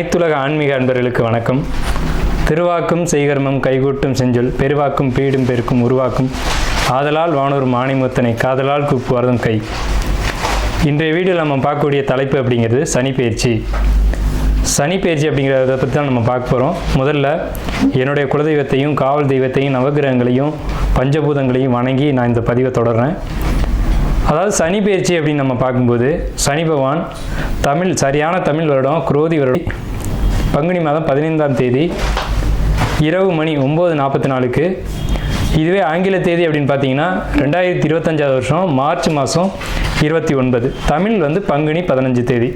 அனைத்துலக ஆன்மீக அன்பர்களுக்கு வணக்கம். திருவாக்கும் செய்கர்மம் கைகூட்டும் செஞ்சொல் பெருவாக்கும் பீடும் பெருக்கும் உருவாக்கும் ஆதலால் வானூர் மாணிமுத்தனை காதலால் கூப்புவார்தம் கை. இன்றைய வீடியோவில் நம்ம பார்க்கக்கூடிய தலைப்பு அப்படிங்கிறது சனிப்பெயர்ச்சி. சனிப்பெயர்ச்சி அப்படிங்கிறத பற்றி தான் நம்ம பார்க்க போகிறோம். முதல்ல என்னுடைய குலதெய்வத்தையும் காவல் தெய்வத்தையும் நவகிரகங்களையும் பஞ்சபூதங்களையும் வணங்கி நான் இந்த பதிவை தொடர்றேன். அதாவது சனிப்பெயர்ச்சி அப்படின்னு நம்ம பார்க்கும்போது சனி பகவான் சரியான தமிழ் வருடம் குரோதி வருடம் பங்குனி மாதம் 15ஆம் தேதி இரவு மணி 9:44 இதுவே ஆங்கில தேதி அப்படின்னு பார்த்தீங்கன்னா 2025 வருஷம் மார்ச் மாதம் 29, தமிழ் பங்குனி 15 தேதி.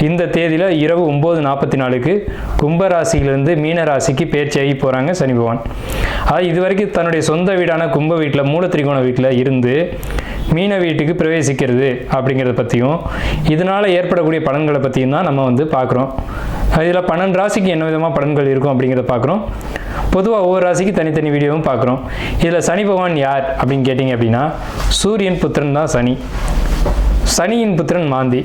இந்த தேதியில் இரவு 9:44 கும்பராசியிலிருந்து மீன ராசிக்கு பெயர்ச்சியாகி போகிறாங்க சனி பகவான். அதாவது இது வரைக்கும் தன்னுடைய சொந்த வீடான கும்ப வீட்டில் மூலத்திரிகோண வீட்டில் இருந்து மீன வீட்டுக்கு பிரவேசிக்கிறது அப்படிங்கிறத பற்றியும் இதனால் ஏற்படக்கூடிய பலன்களை பற்றியும் தான் நம்ம பார்க்குறோம். இதில் 12 ராசிக்கு என்ன விதமாக பலன்கள் இருக்கும் அப்படிங்கிறத பார்க்குறோம். பொதுவாக ஒவ்வொரு ராசிக்கு தனித்தனி வீடியோவும் பார்க்குறோம். இதில் சனி பகவான் யார் அப்படின்னு கேட்டிங்க அப்படின்னா சூரியன் புத்திரன் தான் சனி. சனியின் புத்திரன் மாந்தி.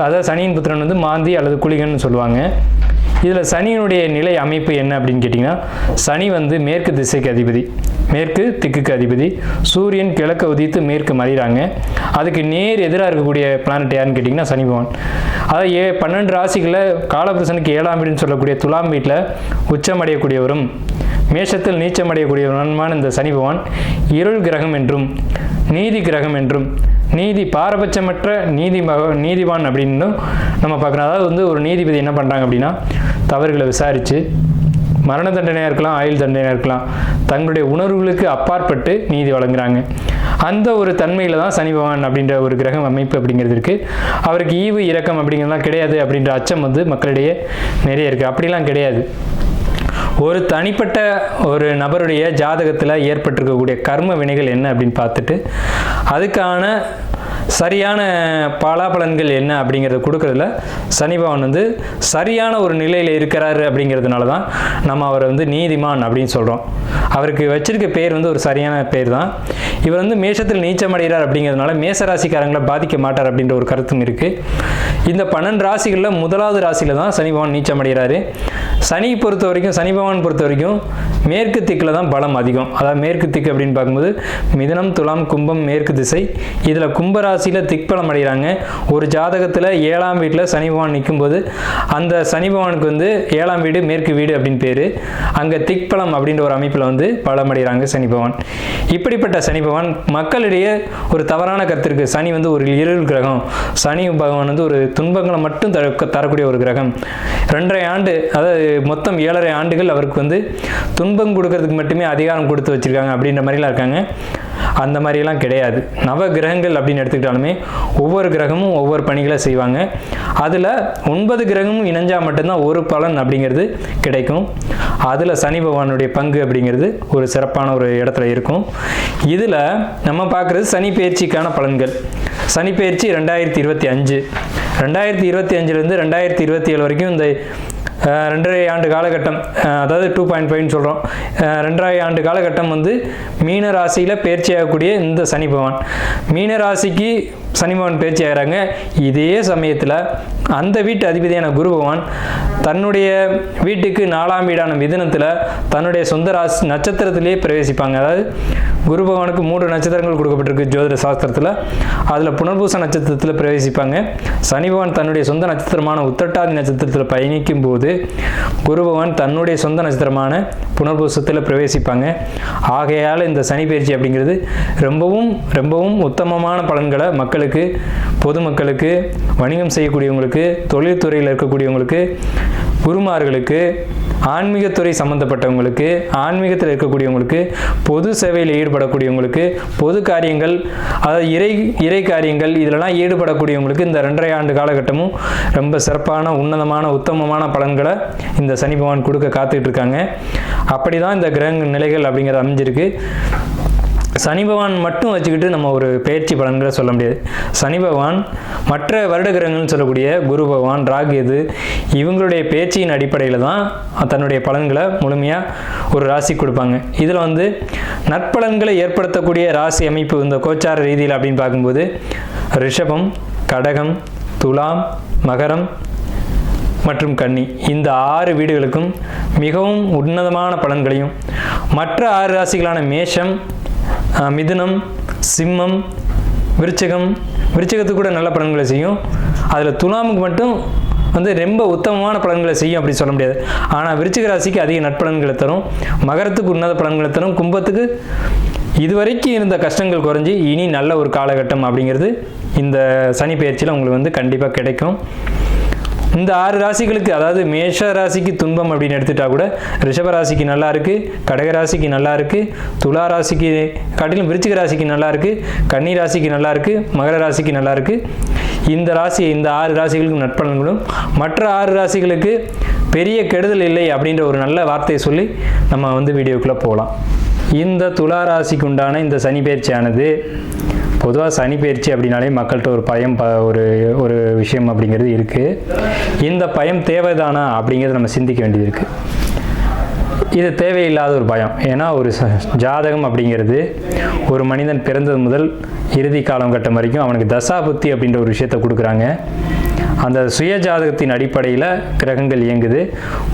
அதாவது சனியின் புத்திரன் மாந்தி அல்லது குளிகன்னு சொல்லுவாங்க. இதில் சனியினுடைய நிலை அமைப்பு என்ன அப்படின்னு கேட்டிங்கன்னா சனி மேற்கு திசைக்கு அதிபதி, மேற்கு திக்குக்கு அதிபதி. சூரியன் கிழக்க உதித்து மேற்கு மறைகிறாங்க. அதுக்கு நேர் எதிராக இருக்கக்கூடிய பிளானட் யாருன்னு கேட்டிங்கன்னா சனி பகவான். அதாவது 12 ராசிகளில் காலபுருஷனுக்கு 7ஆம் வீடுன்னு சொல்லக்கூடிய துலாம் வீட்டில் உச்சமடையக்கூடியவரும் மேஷத்தில் நீச்சமடையக்கூடியவருமான இந்த சனி பகவான் இருள் கிரகம் என்றும் நீதி கிரகம் என்றும் நீதி பாரபட்சமற்ற நீதிவான் அப்படின்னு நம்ம பார்க்குறோம். அதாவது ஒரு நீதிபதி என்ன பண்ணுறாங்க அப்படின்னா தவறுகளை விசாரித்து மரண தண்டனையாக இருக்கலாம், ஆயுள் தண்டனையாக இருக்கலாம், தங்களுடைய உணர்வுகளுக்கு அப்பாற்பட்டு நீதி வழங்குறாங்க. அந்த ஒரு தன்மையில் தான் சனி பகவான் அப்படின்ற ஒரு கிரகம் அமைப்பு அப்படிங்கிறது இருக்குது. அவருக்கு ஈவு இரக்கம் அப்படிங்கிறதுலாம் கிடையாது அப்படின்ற அச்சம் மக்களிடையே நிறைய இருக்குது. அப்படிலாம் கிடையாது. ஒரு தனிப்பட்ட ஒரு நபருடைய ஜாதகத்தில் ஏற்பட்டிருக்கக்கூடிய கர்ம வினைகள் என்ன அப்படின்னு பார்த்துட்டு அதுக்கான சரியான பலாபலன்கள் என்ன அப்படிங்கிறத கொடுக்கறதுல சனி பகவான் சரியான ஒரு நிலையில் இருக்கிறாரு அப்படிங்கிறதுனால தான் நம்ம அவரை நீதிமான் அப்படின்னு சொல்கிறோம். அவருக்கு வச்சிருக்க பேர் ஒரு சரியான பேர் தான். இவர் மேஷத்தில் நீச்சமடைகிறார் அப்படிங்கிறதுனால மேசராசிக்காரங்களை பாதிக்க மாட்டார் அப்படின்ற ஒரு கருத்தும் இருக்குது. இந்த 12 ராசிகளில் முதலாவது ராசியில் தான் சனி பகவான் நீச்சமடைகிறாரு. சனி பகவான் பொறுத்த வரைக்கும் மேற்கு திக்கில் தான் பலம் அதிகம். அதாவது மேற்கு திக்கு அப்படின்னு பார்க்கும்போது மிதுனம், துலாம், கும்பம் மேற்கு திசை. இதில் கும்பராசியில் திக்பலம் அடைகிறாங்க. ஒரு ஜாதகத்தில் 7ஆம் வீட்டில் சனி பகவான் நிற்கும்போது அந்த சனி பகவானுக்கு 7ஆம் வீடு மேற்கு வீடு அப்படின்னு பேர். அங்கே திக்பலம் அப்படின்ற ஒரு அமைப்பில் பலம் அடைகிறாங்க சனி பகவான். இப்படிப்பட்ட சனி பகவான் மக்களிடையே ஒரு தவறான கருத்து இருக்குது. சனி ஒரு இருள் கிரகம், சனி பகவான் ஒரு துன்பங்களை மட்டும் தரக்கூடிய ஒரு கிரகம். 2.5 ஆண்டு, அதாவது மொத்தம் 7.5 ஆண்டுகள் அவருக்கு துன்பம் கொடுக்கறதுக்கு மட்டுமே அதிகாரம் கொடுத்து வச்சிருக்காங்க அப்படின்ற மாதிரிலாம் இருக்காங்க. அந்த மாதிரிலாம் கிடையாது. நவ கிரகங்கள் அப்படின்னு எடுத்துக்கிட்டாலுமே ஒவ்வொரு கிரகமும் ஒவ்வொரு பணிகளை செய்வாங்க. அதில் 9 கிரகமும் இணைஞ்சால் மட்டும்தான் ஒரு பலன் அப்படிங்கிறது கிடைக்கும். அதில் சனி பகவானுடைய பங்கு அப்படிங்கிறது ஒரு சிறப்பான ஒரு இடத்துல இருக்கும். இதில் நம்ம பார்க்குறது சனி பெயர்ச்சிக்கான பலன்கள். சனி பெயர்ச்சி 2025, 2025லேருந்து 2027 வரைக்கும் இந்த 2.5 ஆண்டு காலகட்டம், அதாவது 2.5 சொல்கிறோம். 2.5 ஆண்டு காலகட்டம் மீன ராசியில் பயிற்சி ஆகக்கூடிய இந்த சனி பகவான் மீன ராசிக்கு சனி பகவான் பயிற்சி ஆகிறாங்க. இதே சமயத்தில் அந்த வீட்டு அதிபதியான குரு பகவான் தன்னுடைய வீட்டுக்கு 4ஆம் வீடான மிதுனத்தில் தன்னுடைய சொந்த ராசி நட்சத்திரத்திலேயே பிரவேசிப்பாங்க. அதாவது குரு பகவானுக்கு 3 நட்சத்திரங்கள் கொடுக்கப்பட்டிருக்கு ஜோதிட சாஸ்திரத்தில். அதில் புனர்பூச நட்சத்திரத்தில் பிரவேசிப்பாங்க. சனி பகவான் தன்னுடைய சொந்த நட்சத்திரமான உத்திரட்டாதி நட்சத்திரத்தில் பயணிக்கும் போது குரு பகவான் தன்னுடைய சொந்த நட்சத்திரமான புனர்பூசத்தில் பிரவேசிப்பாங்க. ஆகையால் இந்த சனி பயிற்சி அப்படிங்கிறது ரொம்பவும் ரொம்பவும் உத்தமமான பலன்களை மக்களுக்கு, பொதுமக்களுக்கு, வணிகம் செய்யக்கூடியவங்களுக்கு, தொழில்துறையில் இருக்கக்கூடியவங்களுக்கு, குருமார்களுக்கு, ஆன்மீகத்துறை சம்மந்தப்பட்டவங்களுக்கு, ஆன்மீகத்தில் இருக்கக்கூடியவங்களுக்கு, பொது சேவையில் ஈடுபடக்கூடியவங்களுக்கு, பொது காரியங்கள், அதாவது இறை காரியங்கள் இதிலெல்லாம் ஈடுபடக்கூடியவங்களுக்கு இந்த 2.5 ஆண்டு காலகட்டமும் ரொம்ப சிறப்பான உன்னதமான உத்தமமான பலன்களை இந்த சனி பகவான் கொடுக்க காத்துக்கிட்டு இருக்காங்க. அப்படி தான் இந்த கிரக நிலைகள் அப்படிங்கிறது அமைஞ்சிருக்கு. சனி பகவான் மட்டும் வச்சுக்கிட்டு நம்ம ஒரு பயிற்சி பலன்களை சொல்ல முடியாது. சனி பகவான் மற்ற வருட கிரகங்கள்னு சொல்லக்கூடிய குரு பகவான், ராகு, இவங்களுடைய பேச்சின் அடிப்படையில் தான் தன்னுடைய பலன்களை முழுமையாக ஒரு ராசி கொடுப்பாங்க. இதில் நற்பலன்களை ஏற்படுத்தக்கூடிய ராசி அமைப்பு இந்த கோச்சார ரீதியில் அப்படின்னு பார்க்கும்போது ரிஷபம், கடகம், துலாம், மகரம், மற்றும் கன்னி இந்த 6 வீடுகளுக்கும் மிகவும் உன்னதமான பலன்களையும், மற்ற 6 ராசிகளான மேஷம், மிதுனம், சிம்மம், விருச்சிகத்துக்கு கூட நல்ல பலன்களை செய்யும். அதில் துலாமுக்கு மட்டும் ரொம்ப உத்தமமான பலன்களை செய்யும் அப்படி சொல்ல முடியாது. ஆனால் விருச்சிக ராசிக்கு அதிக நட்பலன்களை தரும், மகரத்துக்கு உன்னத பலன்களை தரும், கும்பத்துக்கு இதுவரைக்கும் இருந்த கஷ்டங்கள் குறைஞ்சி இனி நல்ல ஒரு காலகட்டம் அப்படிங்கிறது இந்த சனி பெயர்ச்சியில் உங்களுக்கு கண்டிப்பாக கிடைக்கும். இந்த 6 ராசிகளுக்கு, அதாவது மேஷ ராசிக்கு துன்பம் அப்படின்னு எடுத்துட்டா கூட ரிஷப ராசிக்கு நல்லா இருக்கு, கடக ராசிக்கு நல்லா இருக்கு, துலா ராசிக்கு காட்டிலும் விருச்சிக ராசிக்கு நல்லா இருக்கு, கன்னி ராசிக்கு நல்லா இருக்கு, மகர ராசிக்கு நல்லா இருக்கு. இந்த 6 ராசிகளுக்கும் நட்பலன்களும், மற்ற 6 ராசிகளுக்கு பெரிய கெடுதல் இல்லை அப்படின்ற ஒரு நல்ல வார்த்தையை சொல்லி நம்ம வீடியோக்குள்ளே போகலாம். இந்த துலா ராசிக்கு உண்டான இந்த சனி பயிற்சியானது, பொதுவாக சனி பயிற்சி அப்படின்னாலே மக்கள்கிட்ட ஒரு பயம், ஒரு விஷயம் அப்படிங்கிறது இருக்குது. இந்த பயம் தேவைதானா அப்படிங்கிறத நம்ம சிந்திக்க வேண்டியது இருக்குது. இது தேவையில்லாத ஒரு பயம். ஏன்னா ஒரு ஜாதகம் அப்படிங்கிறது ஒரு மனிதன் பிறந்தது முதல் இறுதி காலம் கட்டம் வரைக்கும் அவனுக்கு தசாபுத்தி அப்படின்ற ஒரு விஷயத்தை கொடுக்குறாங்க. அந்த சுய ஜாதகத்தின் அடிப்படையில் கிரகங்கள் இயங்குது.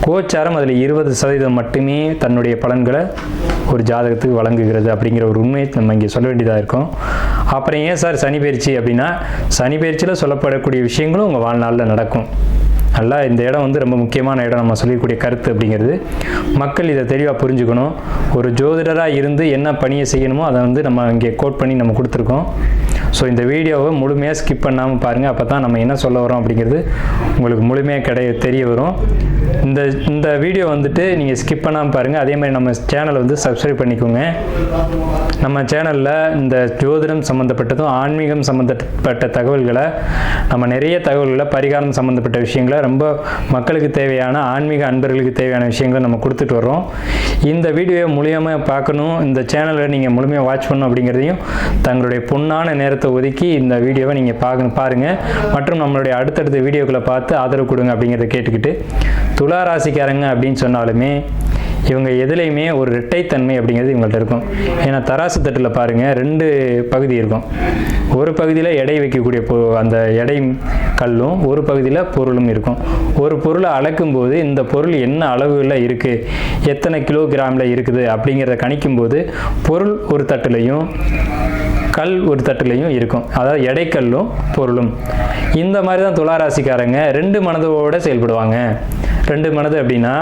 கோச்சாரம் அதில் 20% மட்டுமே தன்னுடைய பலன்களை ஒரு ஜாதகத்துக்கு வழங்குகிறது அப்படிங்கிற ஒரு உண்மையை நம்ம இங்கே சொல்ல வேண்டியதாக இருக்கும். அப்புறம் ஏன் சார் சனி பயிற்சி அப்படின்னா, சனி பயிற்சியில் சொல்லப்படக்கூடிய விஷயங்களும் உங்கள் வாழ்நாளில் நடக்கும். நல்லா இந்த இடம் ரொம்ப முக்கியமான இடம். நம்ம சொல்லக்கூடிய கருத்து அப்படிங்கிறது மக்கள் இதை தெளிவாக புரிஞ்சுக்கணும். ஒரு ஜோதிடராக இருந்து என்ன பணியை செய்யணுமோ அதை நம்ம இங்கே கோட் பண்ணி நம்ம கொடுத்துருக்கோம். ஸோ இந்த வீடியோவை முழுமையாக ஸ்கிப் பண்ணாமல் பாருங்கள். அப்போ தான் நம்ம என்ன சொல்ல வரோம் அப்படிங்கிறது உங்களுக்கு முழுமையாக தெரிய வரும். இந்த வீடியோ நீங்கள் ஸ்கிப் பண்ணாமல் பாருங்கள். அதே மாதிரி நம்ம சேனலை சப்ஸ்கிரைப் பண்ணிக்கோங்க. நம்ம சேனலில் இந்த ஜோதிடம் சம்மந்தப்பட்டதும் ஆன்மீகம் சம்மந்தப்பட்ட தகவல்களை, நம்ம நிறைய தகவல்களை, பரிகாரம் சம்மந்தப்பட்ட விஷயங்களை, ரொம்ப மக்களுக்கு தேவையான ஆன்மீக அன்பர்களுக்கு தேவையான விஷயங்களை நம்ம கொடுத்துட்டு வர்றோம். இந்த வீடியோவை முழுமையாக பார்க்கணும், இந்த சேனலை நீங்கள் முழுமையாக வாட்ச் பண்ணணும் அப்படிங்கிறதையும் தங்களுடைய பொன்னான நேரத்தை ஒதுக்கி இந்த வீடியோவை நீங்கள் பாருங்கள். மற்றும் நம்மளுடைய அடுத்தடுத்த வீடியோக்களை பார்த்து ஆதரவு கொடுங்க அப்படிங்கிறத கேட்டுக்கிட்டு, துலா ராசிக்காரங்க அப்படின்னு சொன்னாலுமே இவங்க எதுலேயுமே ஒரு இரட்டைத்தன்மை அப்படிங்கிறது இவங்கள்ட்ட இருக்கும். ஏன்னா தராசு தட்டில் பாருங்கள் 2 பகுதி இருக்கும். ஒரு பகுதியில் எடை வைக்கக்கூடிய அந்த எடை கல்லும், ஒரு பகுதியில் பொருளும் இருக்கும். ஒரு பொருளை அளக்கும்போது இந்த பொருள் என்ன அளவுகளில் இருக்குது, எத்தனை கிலோகிராமில் இருக்குது அப்படிங்கிறத கணிக்கும்போது பொருள் ஒரு தட்டுலையும் கல் ஒரு தட்டுலையும் இருக்கும். அதாவது எடைக்கல்லும் பொருளும். இந்த மாதிரி தான் துளாராசிக்காரங்க 2 மனதோடு செயல்படுவாங்க. 2 மனது அப்படின்னா,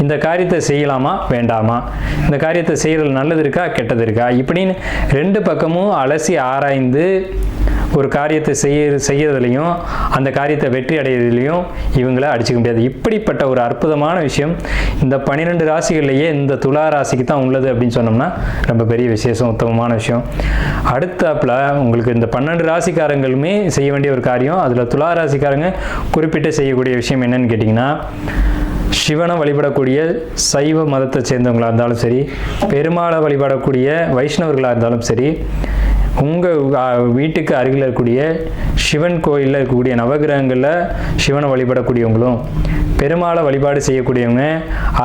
இந்த காரியத்தை செய்யலாமா வேண்டாமா, இந்த காரியத்தை செய்கிறது நல்லது இருக்கா கெட்டது இருக்கா, இப்படின்னு 2 பக்கமும் அலசி ஆராய்ந்து ஒரு காரியத்தை செய்யறதுலையும் அந்த காரியத்தை வெற்றி அடையிறதுலையும் இவங்கள அடிச்சுக்க முடியாது. இப்படிப்பட்ட ஒரு அற்புதமான விஷயம் இந்த 12 ராசிகள்லேயே இந்த துலா ராசிக்கு தான் உள்ளது அப்படின்னு சொன்னோம்னா ரொம்ப பெரிய விசேஷம், உத்தமமான விஷயம். அடுத்தாப்புல உங்களுக்கு இந்த 12 ராசிக்காரங்களுமே செய்ய வேண்டிய ஒரு காரியம், அதில் துலா ராசிக்காரங்க குறிப்பிட்டு செய்யக்கூடிய விஷயம் என்னன்னு கேட்டிங்கன்னா, சிவனை வழிபடக்கூடிய சைவ மதத்தை சேர்ந்தவங்களாக இருந்தாலும் சரி, பெருமாளை வழிபடக்கூடிய வைஷ்ணவர்களாக இருந்தாலும் சரி, உங்கள் வீட்டுக்கு அருகில் இருக்கக்கூடிய சிவன் கோயிலில் இருக்கக்கூடிய நவகிரகங்களில் சிவனை வழிபடக்கூடியவங்களும், பெருமாளை வழிபாடு செய்யக்கூடியவங்க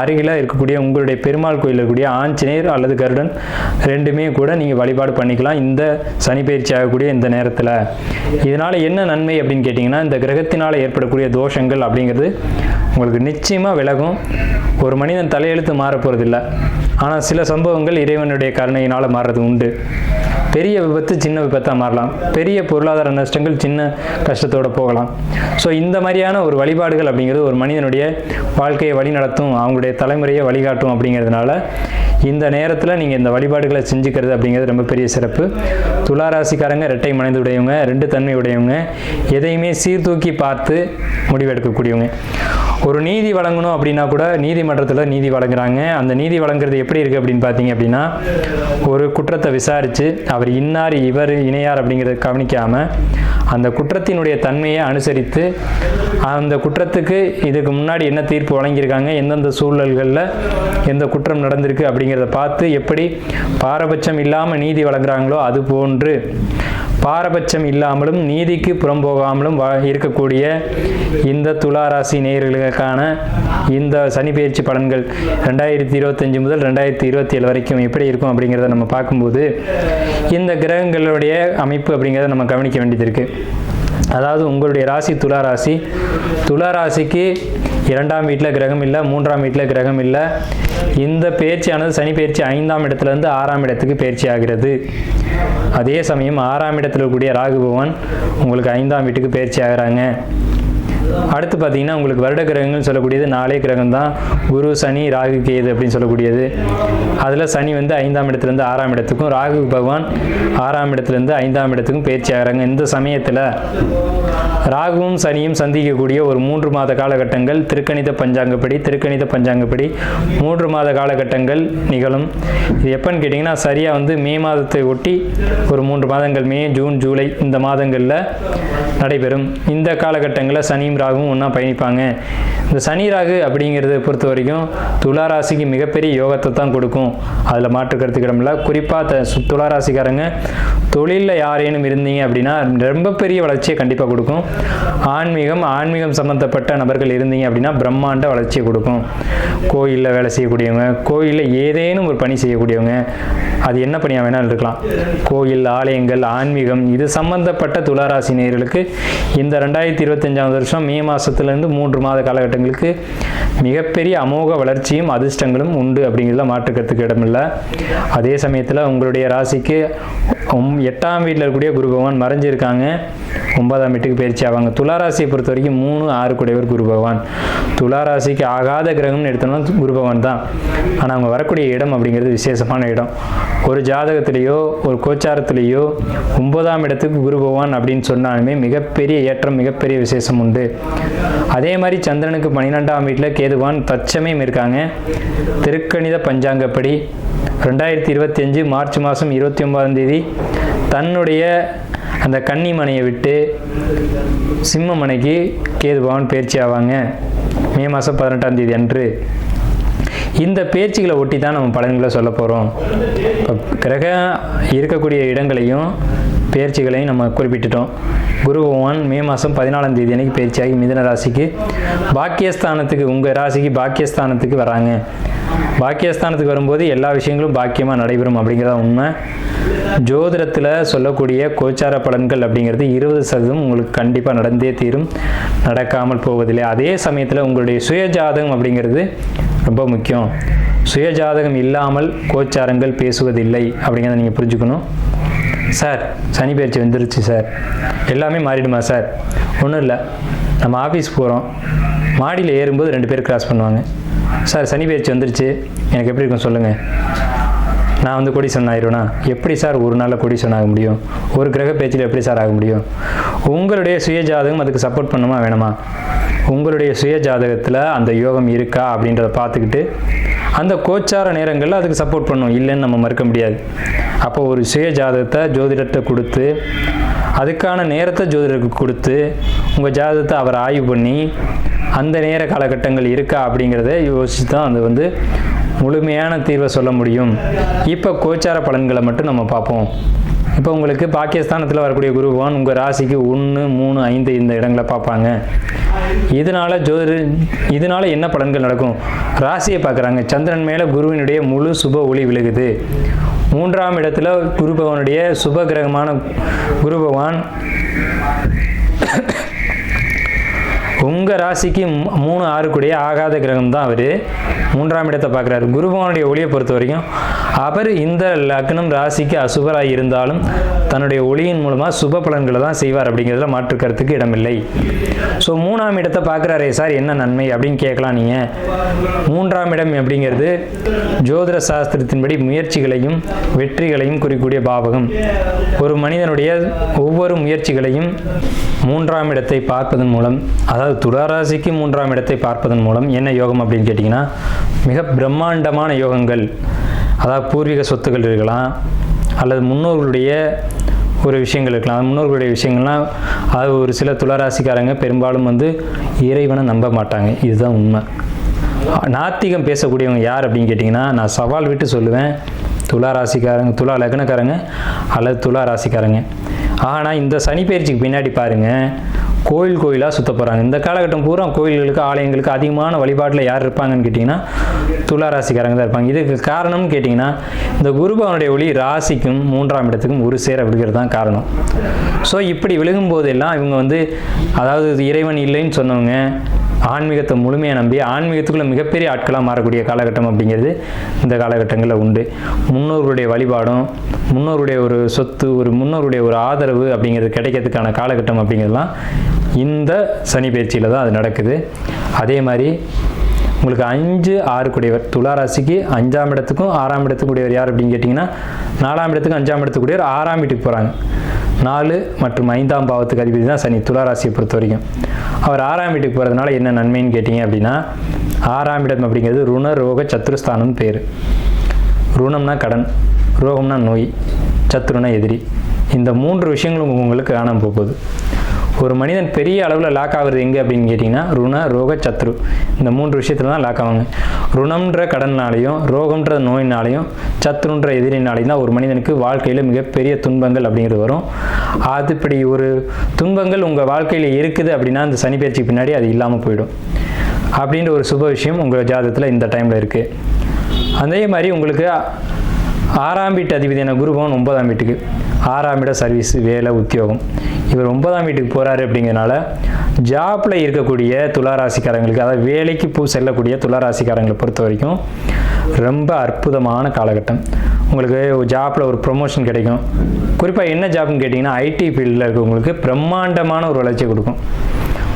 அருகில் இருக்கக்கூடிய உங்களுடைய பெருமாள் கோயிலில் இருக்கக்கூடிய ஆஞ்சநேயர் அல்லது கருடன் 2மே கூட நீங்கள் வழிபாடு பண்ணிக்கலாம் இந்த சனி பயிற்சி ஆகக்கூடிய இந்த நேரத்தில். இதனால் என்ன நன்மை அப்படின்னு கேட்டிங்கன்னா, இந்த கிரகத்தினால் ஏற்படக்கூடிய தோஷங்கள் அப்படிங்கிறது உங்களுக்கு நிச்சயமாக விலகும். ஒரு மனிதன் தலையெழுத்து மாற போகிறதில்லை, ஆனால் சில சம்பவங்கள் இறைவனுடைய கருணையினால் மாறுறது உண்டு. பெரிய விபத்து சின்ன விபத்தாக மாறலாம், பெரிய பொருளாதார நஷ்டங்கள் சின்ன கஷ்டத்தோடு போகலாம். ஸோ இந்த மாதிரியான ஒரு வழிபாடுகள் அப்படிங்கிறது ஒரு மனிதனுடைய வாழ்க்கையை வழி நடத்தும், அவங்களுடைய தலைமுறையை வழிகாட்டும். அப்படிங்கிறதுனால இந்த நேரத்தில் நீங்கள் இந்த வழிபாடுகளை செஞ்சுக்கிறது அப்படிங்கிறது ரொம்ப பெரிய சிறப்பு. துளாராசிக்காரங்க 2 மனது உடையவங்க, 2 தன்மை உடையவங்க, எதையுமே சீர்தூக்கி பார்த்து முடிவெடுக்கக்கூடியவங்க. ஒரு நீதி வழங்கணும் அப்படின்னா கூட நீதிமன்றத்தில் நீதி வழங்குறாங்க. அந்த நீதி வழங்குறது எப்படி இருக்குது அப்படின்னு பார்த்தீங்க அப்படின்னா, ஒரு குற்றத்தை விசாரித்து அவர் இன்னார் இவர் இணையார் அப்படிங்கிறத கவனிக்காமல் அந்த குற்றத்தினுடைய தன்மையை அனுசரித்து அந்த குற்றத்துக்கு இதுக்கு முன்னாடி என்ன தீர்ப்பு வழங்கியிருக்காங்க, எந்தெந்த சூழல்களில் எந்த குற்றம் நடந்திருக்கு அப்படிங்கிறத பார்த்து எப்படி பாரபட்சம் இல்லாமல் நீதி வழங்குறாங்களோ அது போன்று பாரபட்சம் இல்லாமலும் நீதிக்கு புறம்போகாமலும் இருக்கக்கூடிய இந்த துளாராசி நேயர்களுக்கான இந்த சனி பெயர்ச்சி பலன்கள் 2025 முதல் 2027 வரைக்கும் எப்படி இருக்கும் அப்படிங்கிறத நம்ம பார்க்கும்போது இந்த கிரகங்களுடைய அமைப்பு அப்படிங்கிறத நம்ம கவனிக்க வேண்டியது இருக்குது. அதாவது உங்களுடைய ராசி துலா ராசி. துலா ராசிக்கு 2ஆம் வீட்டில் கிரகம் இல்லை, 3ஆம் வீட்டில் கிரகம் இல்லை. இந்த பயிற்சியானது சனி பயிற்சி 5ஆம் இடத்துலேருந்து 6ஆம் இடத்துக்கு பயிற்சி ஆகிறது. அதே சமயம் 6ஆம் இடத்துல இருக்கக்கூடிய ராகு பகவான் உங்களுக்கு 5ஆம் வீட்டுக்கு பயிற்சி ஆகிறாங்க. அடுத்து பார்த்தீங்கன்னா உங்களுக்கு வருட கிரகங்கள் சொல்லக்கூடியது 4 கிரகம் தான். குரு, சனி, ராகு, கேது அப்படின்னு சொல்லக்கூடியது. அதில் சனி வந்து 5ஆம் இடத்துலேருந்து 6ஆம் இடத்துக்கும், ராகு பகவான் 6ஆம் இடத்துலேருந்து 5ஆம் இடத்துக்கும் பயிற்சி ஆகிறாங்க. இந்த சமயத்தில் ராகுவும் சனியும் சந்திக்கக்கூடிய ஒரு 3 மாத காலகட்டங்கள் திருக்கணித பஞ்சாங்கப்படி 3 மாத காலகட்டங்கள் நிகழும். இது எப்போன்னு கேட்டிங்கன்னா சரியாக வந்து மே மாதத்தை ஒட்டி ஒரு 3 மாதங்கள், மே, ஜூன், ஜூலை இந்த மாதங்களில் நடைபெறும். இந்த காலகட்டங்களில் சனியும் ராகுவும் ஒன்றா பயணிப்பாங்க. இந்த சனி ராகு அப்படிங்கிறத பொறுத்த வரைக்கும் துலா ராசிக்கு மிகப்பெரிய யோகத்தை தான் கொடுக்கும். அதில் மாற்று கருத்துக்கு இடமில்ல. குறிப்பாக துலா ராசிக்காரங்க தொழிலில் யாரேனும் இருந்தீங்க அப்படின்னா ரொம்ப பெரிய வளர்ச்சியை கண்டிப்பாக கொடுக்கும். ஆன்மீகம் சம்மந்தப்பட்ட நபர்கள் இருந்தீங்க அப்படின்னா பிரம்மாண்ட வளர்ச்சியை கொடுக்கும். கோயிலில் வேலை செய்யக்கூடியவங்க, கோயிலில் ஏதேனும் ஒரு பணி செய்யக்கூடியவங்க, அது என்ன பணியாக வேணாலும் இருக்கலாம், கோயில், ஆலயங்கள், ஆன்மீகம் இது சம்பந்தப்பட்ட துளாராசி நேயர்களுக்கு இந்த 2025ஆம் வருஷம் மே மாதத்துலேருந்து 3 மாத காலகட்டங்களுக்கு மிகப்பெரிய அமோக வளர்ச்சியும் அதிர்ஷ்டங்களும் உண்டு அப்படிங்கிறத மாற்றுக்கிறதுக்கு இடமில்லை. அதே சமயத்தில் உங்களுடைய ராசிக்கு 8ஆம் வீட்டில் இருக்கக்கூடிய குரு பகவான் மறைஞ்சிருக்காங்க. 9ஆம் வீட்டுக்கு பயிற்சி ஆவாங்க. துளாராசியை பொறுத்த வரைக்கும் 3, 6 கூடியவர் குரு பகவான். துளாராசிக்கு ஆகாத கிரகம்னு எடுத்தோம்னா குரு பகவான் தான். ஆனால் அவங்க வரக்கூடிய இடம் அப்படிங்கிறது விசேஷமான இடம். ஒரு ஜாதகத்திலேயோ ஒரு கோச்சாரத்திலேயோ 9ஆம் இடத்துக்கு குரு பகவான் அப்படின்னு சொன்னாலுமே மிகப்பெரிய ஏற்றம், மிகப்பெரிய விசேஷம் உண்டு. அதே மாதிரி சந்திரனுக்கு 12ஆம் வீட்டில் கேதுவான் தற்சமயம் இருக்காங்க. திருக்கணித பஞ்சாங்கப்படி 2025 மார்ச் மாதம் 29ஆம் தேதி தன்னுடைய அந்த கன்னி மனையை விட்டு சிம்ம மனைக்கு கேது பகவான் பயிற்சி ஆவாங்க மே மாதம் 18ஆம் தேதி அன்று. இந்த பயிற்சிகளை ஒட்டி தான் நம்ம பலன்களை சொல்ல போகிறோம். இப்போ கிரகம் இருக்கக்கூடிய இடங்களையும் பயிற்சிகளையும் நம்ம குறிப்பிட்டுட்டோம். குரு பகவான் மே மாதம் 14ஆம் தேதி அன்னைக்கு பயிற்சியாகி மிதுன ராசிக்கு பாக்கியஸ்தானத்துக்கு, உங்கள் ராசிக்கு பாக்கியஸ்தானத்துக்கு வராங்க. பாக்கியஸ்தானத்துக்கு வரும்போது எல்லா விஷயங்களும் பாக்கியமாக நடைபெறும் அப்படிங்கிறத உண்மை. ஜோதிடத்தில் சொல்லக்கூடிய கோச்சார பலன்கள் அப்படிங்கிறது 20% உங்களுக்கு கண்டிப்பாக நடந்தே தீரும், நடக்காமல் போவதில்லை. அதே சமயத்தில் உங்களுடைய சுயஜாதகம் அப்படிங்கிறது ரொம்ப முக்கியம். சுயஜாதகம் இல்லாமல் கோச்சாரங்கள் பேசுவதில்லை அப்படிங்கிறத நீங்கள் புரிஞ்சுக்கணும். சார் சனி பயிற்சி வந்துருச்சு சார், எல்லாமே மாறிடுமா சார்? ஒன்றும் இல்லை. நம்ம ஆஃபீஸ் போகிறோம், மாடியில் ஏறும்போது 2 பேர் கிராஸ் பண்ணுவாங்க. சார் சனி பயிற்சி வந்துருச்சு, எனக்கு எப்படி இருக்கும் சொல்லுங்கள், நான் வந்து கோடீஸ்வரன் ஆயிடுவேனா? எப்படி சார் ஒரு நாளில் கோடீஸ்வரன் ஆக முடியும்? ஒரு கிரக பேச்சில் எப்படி சார் ஆக முடியும்? உங்களுடைய சுய ஜாதகம் அதுக்கு சப்போர்ட் பண்ணுமா வேணுமா? உங்களுடைய சுய ஜாதகத்தில் அந்த யோகம் இருக்கா அப்படின்றத பார்த்துக்கிட்டு அந்த கோச்சார நேரங்களில் அதுக்கு சப்போர்ட் பண்ணும், இல்லைன்னு நம்ம மறுக்க முடியாது. அப்போ ஒரு சுய ஜாதகத்தை ஜோதிடத்தை கொடுத்து, அதுக்கான நேரத்தை ஜோதிடருக்கு கொடுத்து, உங்கள் ஜாதகத்தை அவர் ஆய்வு பண்ணி அந்த நேர காலகட்டங்கள் இருக்கா அப்படிங்கிறத யோசித்து தான் அது வந்து முழுமையான தீர்வை சொல்ல முடியும். இப்போ கோச்சார பலன்களை மட்டும் நம்ம பார்ப்போம். இப்போ உங்களுக்கு பாக்கியஸ்தானத்தில் வரக்கூடிய குரு பகவான் உங்கள் ராசிக்கு 1, 3, 5 இந்த இடங்களை பார்ப்பாங்க. இதனால் என்ன பலன்கள் நடக்கும்? ராசியை பார்க்குறாங்க. சந்திரன் மேலே குருவினுடைய முழு சுப ஒளி விழுகுது. 3ஆம் இடத்துல குரு பகவானுடைய சுப கிரகமான குரு பகவான் உங்கள் ராசிக்கு 3, 6 கூடிய ஆகாத கிரகம் தான் அவர். 3ஆம் இடத்தை பார்க்குறாரு. குரு பகவானுடைய ஒளியை பொறுத்த வரைக்கும் அவர் இந்த லக்னம் ராசிக்கு அசுபராக இருந்தாலும் தன்னுடைய ஒளியின் மூலமாக சுப பலன்களை தான் செய்வார் அப்படிங்கிறதுல மாற்றுக்கிறதுக்கு இடமில்லை. ஸோ 3ஆம் இடத்தை பார்க்குறாரே சார் என்ன நன்மை அப்படின்னு கேட்கலாம் நீங்கள். 3ஆம் இடம் அப்படிங்கிறது ஜோதிட சாஸ்திரத்தின்படி முயற்சிகளையும் வெற்றிகளையும் குறிக்கக்கூடிய பாவகம். ஒரு மனிதனுடைய ஒவ்வொரு முயற்சிகளையும் 3ஆம் இடத்தை பார்ப்பதன் மூலம், அதாவது துளாராசிக்கு 3ஆம் இடத்தை பார்ப்பதன் மூலம் என்ன யோகம் அப்படின்னு கேட்டிங்கன்னா மிக பிரம்மாண்டமான யோகங்கள். அதாவது பூர்வீக சொத்துக்கள் இருக்கலாம், அல்லது முன்னோர்களுடைய ஒரு விஷயங்கள் இருக்கலாம். முன்னோர்களுடைய விஷயங்கள்லாம் அது ஒரு சில துளாராசிக்காரங்க பெரும்பாலும் வந்து இறைவனை நம்ப மாட்டாங்க, இதுதான் உண்மை. நாத்திகம் பேசக்கூடியவங்க யார் அப்படின்னு கேட்டிங்கன்னா நான் சவால் விட்டு சொல்லுவேன், துளாராசிக்காரங்க, துலா லக்னக்காரங்க அல்லது துளாராசிக்காரங்க. ஆனால் இந்த சனி பயிற்சிக்கு பின்னாடி பாருங்கள், கோயில் கோயிலாக சுற்ற போகிறாங்க. இந்த காலகட்டம் பூரா கோயில்களுக்கு ஆலயங்களுக்கு அதிகமான வழிபாட்டில் யார் இருப்பாங்கன்னு கேட்டிங்கன்னா துலா ராசிக்காரங்க தான் இருப்பாங்க. இதுக்கு காரணம்னு கேட்டிங்கன்னா இந்த குருபவனுடைய ஒளி ராசிக்கும் 3ஆம் இடத்துக்கும் ஒரு சேர விழுகிறது தான் காரணம். ஸோ இப்படி விழுகும் போதெல்லாம் இவங்க வந்து அதாவது இறைவன் இல்லைன்னு சொன்னவங்க ஆன்மீகத்தை முழுமையாக நம்பி ஆன்மீகத்துக்குள்ள மிகப்பெரிய ஆட்களாக மாறக்கூடிய காலகட்டம் அப்படிங்கிறது இந்த காலகட்டங்களில் உண்டு. முன்னோர்களுடைய வழிபாடும் முன்னோருடைய ஒரு சொத்து ஒரு முன்னோருடைய ஒரு ஆதரவு அப்படிங்கிறது கிடைக்கிறதுக்கான காலகட்டம் அப்படிங்கிறதுலாம் இந்த சனி பயிற்சியில் தான் அது நடக்குது. அதே மாதிரி உங்களுக்கு 5, 6 கூடியவர் துலா ராசிக்கு 5ஆம் இடத்துக்கும் 6ஆம் இடத்துக்கு கூடியவர் யார் அப்படின்னு கேட்டிங்கன்னா 4ஆம் இடத்துக்கும் 5ஆம் இடத்துக்கு கூடியவர் 6ஆம் வீட்டுக்கு போகிறாங்க. 4 மற்றும் 5ஆம் பாவத்துக்கு அதிபதி தான் சனி துலா ராசியை பொறுத்த வரைக்கும். அவர் 6ஆம் வீட்டுக்கு போகிறதுனால என்ன நன்மைன்னு கேட்டிங்க அப்படின்னா 6ஆம் இடம் அப்படிங்கிறது ருண ரோக சத்ருஸ்தானம்னு பேர். ருணம்னா கடன், ரோகம்னா நோய், சத்ருனா எதிரி. இந்த 3 விஷயங்களும் உங்களுக்கு காணாமல் போகுது. ஒரு மனிதன் பெரிய அளவில் லாக் ஆகுறது எங்கே அப்படின்னு கேட்டிங்கன்னா ருண ரோக சத்ரு இந்த 3 விஷயத்துல தான் லாக் ஆவாங்க. ருணம்ன்ற கடன்னாலையும் ரோகம்ன்ற நோயினாலையும் சத்ருன்ற எதிரினாலையும் தான் ஒரு மனிதனுக்கு வாழ்க்கையில் மிகப்பெரிய துன்பங்கள் அப்படிங்கிறது வரும். அதுபடி ஒரு துன்பங்கள் உங்கள் வாழ்க்கையில் இருக்குது அப்படின்னா அந்த சனி பயிற்சிக்கு பின்னாடி அது இல்லாமல் போயிடும் அப்படின்ற ஒரு சுப விஷயம் உங்கள் ஜாதகத்தில் இந்த டைமில் இருக்குது. அதே மாதிரி உங்களுக்கு 6ஆம் வீட்டு அதிபதியான குருபவன் 9ஆம் வீட்டுக்கு 6ஆம் இட சர்வீஸ் வேலை உத்தியோகம் இவர் 9ஆம் வீட்டுக்கு போகிறாரு அப்படிங்கிறனால ஜாப்பில் இருக்கக்கூடிய துளாராசிக்காரங்களுக்கு அதாவது வேலைக்கு செல்லக்கூடிய துளாராசிக்காரங்களை பொறுத்த வரைக்கும் ரொம்ப அற்புதமான காலகட்டம். உங்களுக்கு ஜாப்பில் ஒரு ப்ரொமோஷன் கிடைக்கும். குறிப்பாக என்ன ஜாப்னு கேட்டிங்கன்னா ஐடி ஃபீல்டில் இருக்கவங்களுக்கு பிரம்மாண்டமான ஒரு வளர்ச்சியை கொடுக்கும்.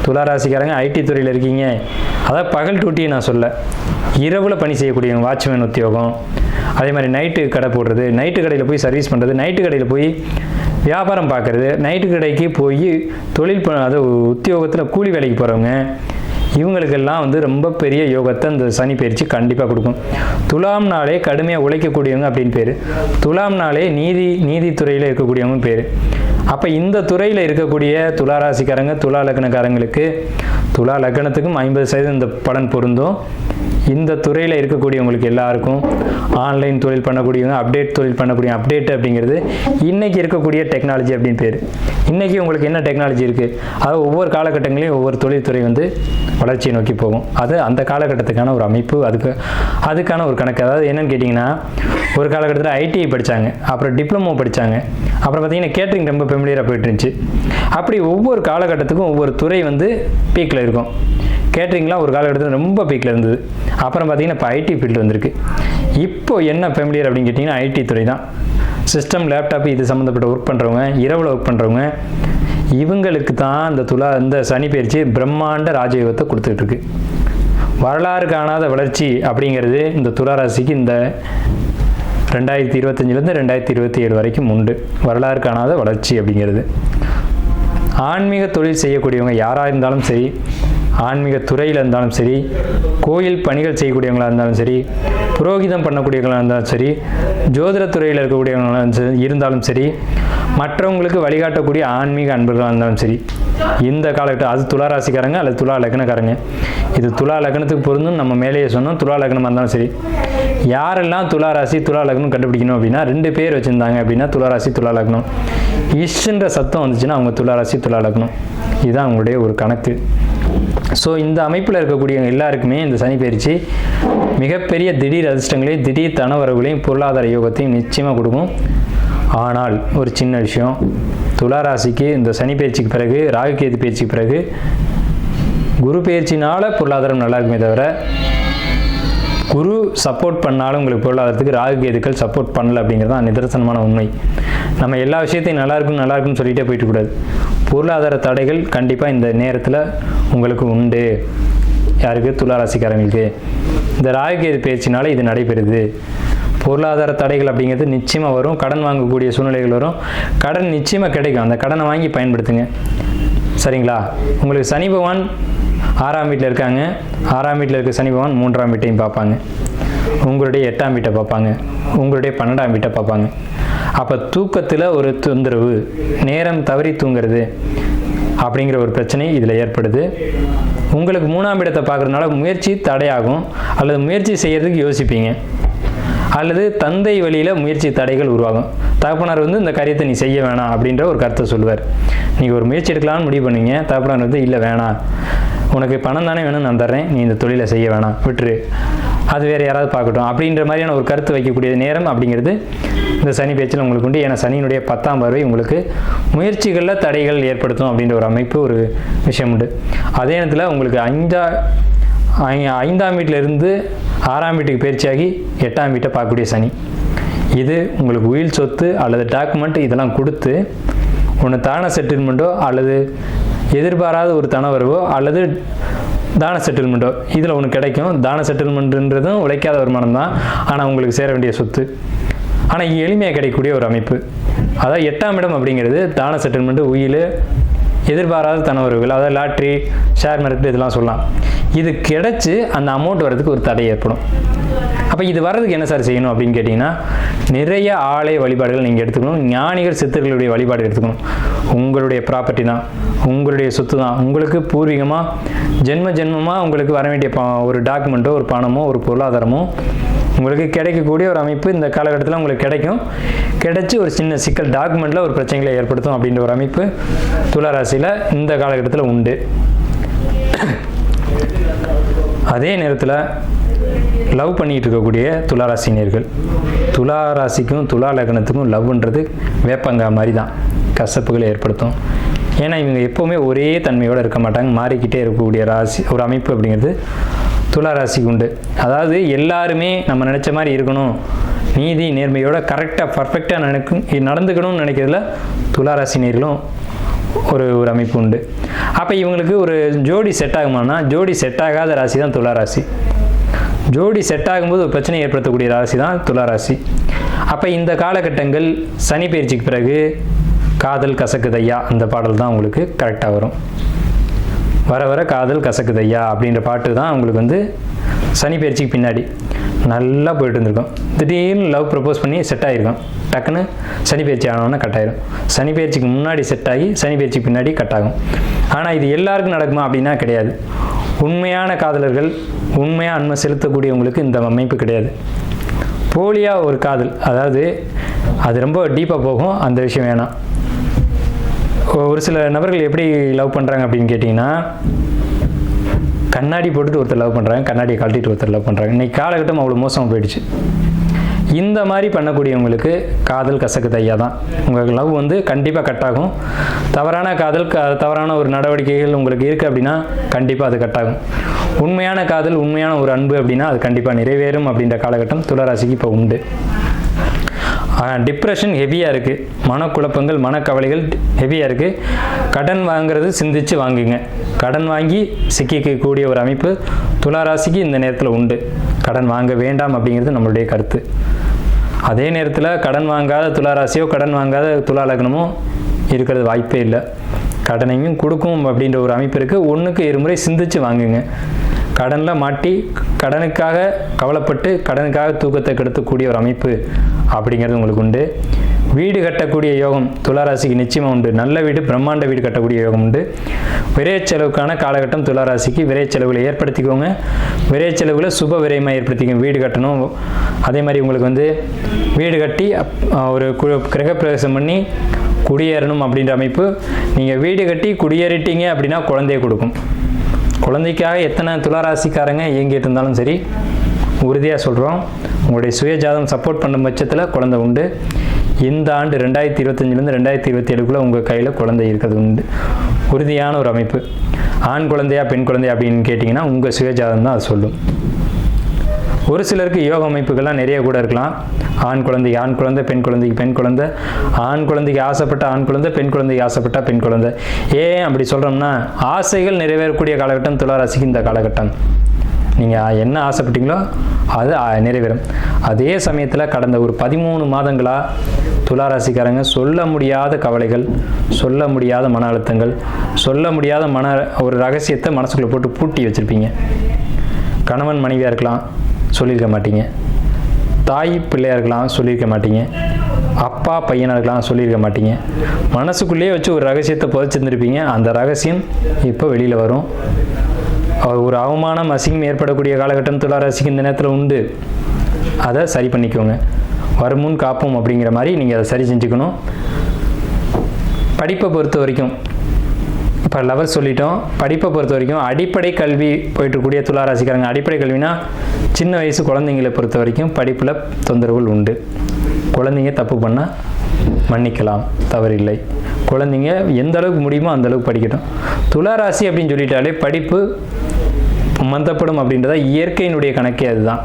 துளாராசிக்காரங்க ஐடி துறையில் இருக்கீங்க, அதாவது பகல் டூட்டியை நான் சொல்ல, இரவில் பணி செய்யக்கூடியவங்க வாட்ச்மேன் உத்தியோகம், அதே மாதிரி நைட்டு கடை போடுறது, நைட்டு கடையில் போய் சர்வீஸ் பண்ணுறது, நைட்டு கடையில் போய் வியாபாரம் பார்க்குறது, நைட்டு கடைக்கு போய் தொழில் அது உத்தியோகத்தில் கூலி வேலைக்கு போகிறவங்க, இவங்களுக்கெல்லாம் வந்து ரொம்ப பெரிய யோகத்தை இந்த சனி பயிற்சி கண்டிப்பாக கொடுக்கும். துலாம்னாலே கடுமையாக உழைக்கக்கூடியவங்க அப்படின்னு பேர். துலாம்னாலே நீதித்துறையில் இருக்கக்கூடியவங்க பேர். அப்போ இந்த துறையில் இருக்கக்கூடிய துலா ராசிக்காரங்க துலா லக்னக்காரங்களுக்கு துலா லக்னத்துக்கும் 50% இந்த பலன் பொருந்தும். இந்த துறையில் இருக்கக்கூடியவங்களுக்கு எல்லாருக்கும் ஆன்லைன் தொழில் பண்ணக்கூடியவங்க அப்டேட் தொழில் பண்ணக்கூடிய அப்டேட் அப்படிங்கிறது இன்றைக்கி இருக்கக்கூடிய டெக்னாலஜி அப்படின்னு பேர். இன்றைக்கி உங்களுக்கு என்ன டெக்னாலஜி இருக்குது, அதாவது ஒவ்வொரு காலகட்டங்களையும் ஒவ்வொரு தொழில்துறை வந்து வளர்ச்சியை நோக்கி போகும். அது அந்த காலகட்டத்துக்கான ஒரு அமைப்பு, அதுக்கான ஒரு கணக்கு. அதாவது என்னென்னு கேட்டிங்கன்னா ஒரு காலகட்டத்தில் ஐடிஐ படித்தாங்க, அப்புறம் டிப்ளமோ படித்தாங்க, அப்புறம் பார்த்திங்கன்னா கேட்ரிங் ரொம்ப ஃபெமிலியராக போயிட்டு இருந்துச்சு. அப்படி ஒவ்வொரு காலகட்டத்துக்கும் ஒவ்வொரு துறை வந்து பீக்கில் இருக்கும். கேட்ரிங்லாம் ஒரு காலகட்டத்தில் ரொம்ப பீக்கில் இருந்தது. அப்புறம் பார்த்திங்கன்னா இப்போ ஐடி ஃபீல்டு வந்திருக்கு. இப்போது என்ன ஃபெமிலியர் அப்படின்னு கேட்டிங்கன்னா ஐடி துறை தான். சிஸ்டம் லேப்டாப் இது சம்மந்தப்பட்ட ஒர்க் பண்ணுறவங்க, இரவில் ஒர்க் பண்ணுறவங்க, இவங்களுக்கு தான் இந்த சனி பயிற்சி பிரம்மாண்ட ராஜயோகத்தை கொடுத்துட்ருக்கு. வரலாறு காணாத வளர்ச்சி அப்படிங்கிறது இந்த துளாராசிக்கு இந்த 2025 2027 வரைக்கும் உண்டு. வரலாறு காணாத வளர்ச்சி அப்படிங்கிறது. ஆன்மீக தொழில் செய்யக்கூடியவங்க யாராக இருந்தாலும் சரி, ஆன்மீக துறையில் இருந்தாலும் சரி, கோயில் பணிகள் செய்யக்கூடியவங்களாக இருந்தாலும் சரி, புரோகிதம் பண்ணக்கூடியவங்களாக இருந்தாலும் சரி, ஜோதிடத்துறையில் இருக்கக்கூடியவங்களாக இருந்தாலும் சரி, மற்றவங்களுக்கு வழிகாட்டக்கூடிய ஆன்மீக அன்பர்களாக இருந்தாலும் சரி, இந்த காலகட்டம் அது துலா ராசிக்காரங்க அல்லது துலா லக்னக்காரங்க, இது துலா லக்னத்துக்கு பொருந்தும். நம்ம மேலேயே சொன்னோம், துலா லக்னமாக இருந்தாலும் சரி, யாரெல்லாம் துலா ராசி துலா லக்னம் கண்டுபிடிக்கணும் அப்படின்னா 2 பேர் வச்சுருந்தாங்க அப்படின்னா துலா ராசி துலா லக்னம், இஷ்ன்ற சத்தம் வந்துச்சுன்னா அவங்க துலா ராசி துலா லக்னம். இதுதான் அவங்களுடைய ஒரு கணக்கு. ஸோ இந்த அமைப்பில் இருக்கக்கூடிய எல்லாருக்குமே இந்த சனி பயிற்சி மிகப்பெரிய திடீர் அதிர்ஷ்டங்களையும் திடீர் தனவரவுகளையும் பொருளாதார யோகத்தையும் நிச்சயமாக கொடுக்கும். ஆனால் ஒரு சின்ன விஷயம், துலா ராசிக்கு இந்த சனி பயிற்சிக்கு பிறகு ராகு கேது பயிற்சிக்கு பிறகு குரு பயிற்சினால் பொருளாதாரம் நல்லா இருக்குமே தவிர, குரு சப்போர்ட் பண்ணாலும் உங்களுக்கு பொருளாதாரத்துக்கு ராகு கேதுக்கள் சப்போர்ட் பண்ணல அப்படிங்கிறது தான் நிதர்சனமான உண்மை. நம்ம எல்லா விஷயத்தையும் நல்லா இருக்குன்னு சொல்லிகிட்டே போயிட்டு கூடாது. பொருளாதார தடைகள் கண்டிப்பாக இந்த நேரத்தில் உங்களுக்கு உண்டு. யாருக்கு? துலா ராசிக்காரங்களுக்கு. இந்த ராகு கேது பயிற்சினால இது நடைபெறுது. பொருளாதார தடைகள் அப்படிங்கிறது நிச்சயமாக வரும். கடன் வாங்கக்கூடிய சூழ்நிலைகள் வரும். கடன் நிச்சயமாக கிடைக்கும். அந்த கடனை வாங்கி பயன்படுத்துங்க, சரிங்களா? உங்களுக்கு சனி பகவான் 6ஆம் வீட்டில் இருக்காங்க. 6ஆம் வீட்டில் இருக்க சனி பகவான் 3ஆம் வீட்டையும் பார்ப்பாங்க, உங்களுடைய 8ஆம் வீட்டை பார்ப்பாங்க, உங்களுடைய 12ஆம் வீட்டை பார்ப்பாங்க. அப்போ தூக்கத்தில் ஒரு தொந்தரவு, நேரம் தவறி தூங்குறது அப்படிங்கிற ஒரு பிரச்சனை இதில் ஏற்படுது. உங்களுக்கு 3ஆம் இடத்தை பார்க்குறதுனால முயற்சி தடையாகும் அல்லது முயற்சி செய்கிறதுக்கு யோசிப்பீங்க. அல்லது தந்தை வழியில் முயற்சி தடைகள் உருவாகும். தகப்பனார் வந்து இந்த காரியத்தை நீ செய்ய வேணாம் அப்படின்ற ஒரு கருத்தை சொல்லுவார். நீங்கள் ஒரு முயற்சி எடுக்கலாம்னு முடிவு பண்ணுவீங்க, தகப்பனார் வந்து இல்லை வேணாம், உனக்கு பணம் தானே வேணும், நான் தர்றேன், நீ இந்த தொழிலை செய்ய வேணாம், விட்டுரு, அது வேறு யாராவது பார்க்கட்டும் அப்படின்ற மாதிரியான ஒரு கருத்து வைக்கக்கூடிய நேரம் அப்படிங்கிறது இந்த சனி பேச்சில் உங்களுக்கு உண்டு. ஏன்னா சனியினுடைய 10ஆம் பார்வை உங்களுக்கு முயற்சிகளில் தடைகள் ஏற்படுத்தும் அப்படின்ற ஒரு அமைப்பு ஒரு விஷயம் உண்டு. அதே நேரத்தில் உங்களுக்கு 5ஆம் வீட்டிலிருந்து 6ஆம் வீட்டுக்கு பயிற்சியாகி 8ஆம் வீட்டை பார்க்கக்கூடிய சனி, இது உங்களுக்கு உயில் சொத்து அல்லது டாக்குமெண்ட் இதெல்லாம் கொடுத்து ஒன்று தான செட்டில்மெண்ட்டோ அல்லது எதிர்பாராத ஒரு தனவரவோ அல்லது தான செட்டில்மெண்ட்டோ இதில் ஒன்று கிடைக்கும். தான செட்டில்மெண்ட்டுன்றதும் உழைக்காத வருமானம் தான், ஆனால் உங்களுக்கு சேர வேண்டிய சொத்து, ஆனால் எளிமையாக கிடைக்கக்கூடிய ஒரு அமைப்பு. அதாவது 8ஆம் இடம் அப்படிங்கிறது தான செட்டில்மெண்ட்டு, உயில், எதிர்பாராத தனவரவுகள், அதாவது லாட்ரி, ஷேர் மார்க்கெட் இதெல்லாம் சொல்லலாம். இது கிடைச்சி அந்த அமௌண்ட் வர்றதுக்கு ஒரு தடை ஏற்படும். அப்போ இது வர்றதுக்கு என்ன சார் செய்யணும் அப்படின்னு கேட்டிங்கன்னா, நிறைய ஆலய வழிபாடுகள் நீங்கள் எடுத்துக்கணும். ஞானிகள் சித்தர்களுடைய வழிபாடு எடுத்துக்கணும். உங்களுடைய ப்ராப்பர்ட்டி தான், உங்களுடைய சொத்து தான், உங்களுக்கு பூர்வீகமாக ஜென்மமாக உங்களுக்கு வர வேண்டிய ஒரு டாக்குமெண்ட்டோ ஒரு பணமோ ஒரு பொருளாதாரமோ உங்களுக்கு கிடைக்கக்கூடிய ஒரு அமைப்பு இந்த காலகட்டத்தில் உங்களுக்கு கிடைக்கும். கிடைச்சி ஒரு சின்ன சிக்கல் டாக்குமெண்ட்டில் ஒரு பிரச்சனைகளை ஏற்படுத்தும் அப்படின்ற ஒரு அமைப்பு துலா ராசியில் இந்த காலகட்டத்தில் உண்டு. அதே நேரத்தில் லவ் பண்ணிகிட்டு இருக்கக்கூடிய துளாராசினியர்கள், துலா ராசிக்கும் துலா லக்னத்துக்கும் லவ்ன்றது வேப்பங்கா மாதிரி தான், கசப்புகளை ஏற்படுத்தும். ஏன்னா இவங்க எப்போவுமே ஒரே தன்மையோடு இருக்க மாட்டாங்க, மாறிக்கிட்டே இருக்கக்கூடிய ராசி ஒரு அமைப்பு அப்படிங்கிறது துலா ராசிக்கு உண்டு. அதாவது எல்லாருமே நம்ம நினச்ச மாதிரி இருக்கணும், நீதி நேர்மையோட கரெக்டாக பர்ஃபெக்டாக நடந்துக்கணும்னு நினைக்கிறதுல துலா ராசினியர்களும் ஒரு அமைப்பு உண்டு. அப்போ இவங்களுக்கு ஒரு ஜோடி செட் ஆகுமானா, ஜோடி செட் ஆகாத ராசி தான் துலா ராசி. ஜோடி செட் ஆகும்போது ஒரு பிரச்சனை ஏற்படுத்தக்கூடிய ராசி தான் துலா ராசி. அப்போ இந்த காலகட்டங்கள் சனி பயிற்சிக்கு பிறகு காதல் கசக்குதையா அந்த பாடல் தான் உங்களுக்கு கரெக்டாக வரும். வர வர காதல் கசக்குதையா அப்படின்ற பாட்டு தான் உங்களுக்கு வந்து சனி பயிற்சிக்கு பின்னாடி நல்லா போயிட்டு இருந்திருக்கும். திடீர்னு லவ் ப்ரப்போஸ் பண்ணி செட் ஆகிருக்கும், டக்குன்னு சனி பயிற்சி ஆனோன்னா கட் ஆயிரும். சனி பயிற்சிக்கு முன்னாடி செட் ஆகி சனி பயிற்சிக்கு பின்னாடி கட் ஆகும். ஆனால் இது எல்லாருக்கும் நடக்குமா அப்படின்னா கிடையாது. உண்மையான காதலர்கள், உண்மையாக அன்பை செலுத்தக்கூடியவங்களுக்கு இந்த அமைப்பு கிடையாது. போலியாக ஒரு காதல், அதாவது அது ரொம்ப டீப்பாக போகும், அந்த விஷயம் வேணாம். ஒரு சில நபர்கள் எப்படி லவ் பண்ணுறாங்க அப்படின்னு கேட்டிங்கன்னா, கண்ணாடி போட்டுட்டு ஒருத்தர் லவ் பண்ணுறாங்க, கண்ணாடியை கழட்டிட்டு ஒருத்தர் லவ் பண்ணுறாங்க. இன்றைக்கி காலகட்டம் அவ்வளோ மோசமாக போயிடுச்சு. இந்த மாதிரி பண்ணக்கூடியவங்களுக்கு காதல் கசக்குதையா தான். உங்களுக்கு லவ் வந்து கண்டிப்பாக கட் ஆகும். தவறான காதல், தவறான ஒரு நடவடிக்கைகள் உங்களுக்கு இருக்குது அப்படின்னா கண்டிப்பாக அது கட் ஆகும். உண்மையான காதல், உண்மையான ஒரு அன்பு அப்படின்னா அது கண்டிப்பாக நிறைவேறும் அப்படின்ற காலகட்டம் துளாராசிக்கு இப்போ உண்டு. டிப்ரெஷன் ஹெவியாக இருக்குது, மனக்குழப்பங்கள், மனக்கவலைகள் ஹெவியாக இருக்குது. கடன் வாங்குறது சிந்திச்சு வாங்குங்க. கடன் வாங்கி சிக்கிக்கக்கூடிய ஒரு அமைப்பு துளாராசிக்கு இந்த நேரத்தில் உண்டு. கடன் வாங்க வேண்டாம் அப்படிங்கிறது நம்மளுடைய கருத்து. அதே நேரத்தில் கடன் வாங்காத துளாராசியோ கடன் வாங்காத துலா லக்னமோ இருக்கிறது வாய்ப்பே இல்லை. கடனையும் கொடுக்கும் அப்படின்ற ஒரு அமைப்பு இருக்குது. 1க்கு 2 முறை சிந்திச்சு வாங்குங்க. கடனில் மாட்டி கடனுக்காக கவலைப்பட்டு கடனுக்காக தூக்கத்தை கெடுத்தக்கூடிய ஒரு அமைப்பு அப்படிங்கிறது உங்களுக்கு உண்டு. வீடு கட்டக்கூடிய யோகம் துளாராசிக்கு நிச்சயமாக உண்டு. நல்ல வீடு, பிரம்மாண்ட வீடு கட்டக்கூடிய யோகம் உண்டு. விரைச்செலவுக்கான காலகட்டம் துளாராசிக்கு. விரைச்செலவுகளை ஏற்படுத்திக்கோங்க. விரைச்செலவுகளை சுப விரயமாக ஏற்படுத்திக்கோங்க. வீடு கட்டணும், அதே மாதிரி உங்களுக்கு வந்து வீடு கட்டி ஒரு கிரகப்பிரவேசம் பண்ணி குடியேறணும் அப்படின்ற அமைப்பு. நீங்கள் வீடு கட்டி குடியேறிட்டீங்க அப்படின்னா குழந்தைய கொடுக்கும். குழந்தைக்காக எத்தனை துளாராசிக்காரங்க இயங்கிட்டு இருந்தாலும் சரி, உறுதியாக சொல்கிறோம், உங்களுடைய சுயஜாதம் சப்போர்ட் பண்ணும் பட்சத்தில் குழந்தை உண்டு. இந்த ஆண்டு 2025 2027 உங்கள் கையில் குழந்தை இருக்கிறது உண்டு. உறுதியான ஒரு அமைப்பு. ஆண் குழந்தையா பெண் குழந்தையா அப்படின்னு கேட்டிங்கன்னா உங்கள் சுயஜாதம் தான் அது சொல்லும். ஒரு சிலருக்கு யோக அமைப்புகள்லாம் நிறைய கூட இருக்கலாம். ஆண் குழந்தைக்கு ஆண் குழந்தை, பெண் குழந்தைக்கு பெண் குழந்தை, ஆண் குழந்தைக்கு ஆசைப்பட்ட ஆண் குழந்தை, பெண் குழந்தைக்கு ஆசைப்பட்ட பெண் குழந்தை. ஏன் அப்படி சொல்கிறோம்னா, ஆசைகள் நிறைவேறக்கூடிய காலகட்டம் துளாராசிக்கு இந்த காலகட்டம். நீங்கள் என்ன ஆசைப்பட்டீங்களோ அது நிறைவேறும். அதே சமயத்தில் கடந்த ஒரு 13 மாதங்களாக துளாராசிக்காரங்க சொல்ல முடியாத கவலைகள், சொல்ல முடியாத மன அழுத்தங்கள், சொல்ல முடியாத ஒரு ரகசியத்தை மனசுக்குள்ளே போட்டு பூட்டி வச்சுருப்பீங்க. கணவன் மனைவியாக இருக்கலாம், சொல்லியிருக்க மாட்டீங்க. தாய் பிள்ளையாக இருக்கலாம், சொல்லியிருக்க மாட்டீங்க. அப்பா பையனாக இருக்கலாம், சொல்லியிருக்க மாட்டீங்க. மனசுக்குள்ளேயே வச்சு ஒரு ரகசியத்தை புதைச்சிருந்துருப்பீங்க. அந்த ரகசியம் இப்போ வெளியில் வரும். ஒரு அவமானம், அசிங்கம் ஏற்படக்கூடிய காலகட்டம் துளாராசிக்கு இந்த நேரத்தில் உண்டு. அதை சரி பண்ணிக்கோங்க. வருமுன் காப்போம் அப்படிங்கிற மாதிரி நீங்கள் அதை சரி செஞ்சுக்கணும். படிப்பை பொறுத்த வரைக்கும் இப்போ லெவல் சொல்லிட்டோம். படிப்பை பொறுத்த வரைக்கும் அடிப்படை கல்வி போயிட்டுக்கூடிய துளாராசிக்காரங்க, அடிப்படை கல்வினா சின்ன வயசு குழந்தைங்களை பொறுத்த வரைக்கும் படிப்பில் தொந்தரவுகள் உண்டு. குழந்தைங்க தப்பு பண்ணால் மன்னிக்கலாம், தவறில்லை. குழந்தைங்க எந்த அளவுக்கு முடியுமோ அந்த அளவுக்கு படிக்கட்டும். துளாராசி அப்படின்னு சொல்லிட்டாலே படிப்பு மந்தப்படும் அப்படின்றத இயற்கையினுடைய கணக்கே அதுதான்.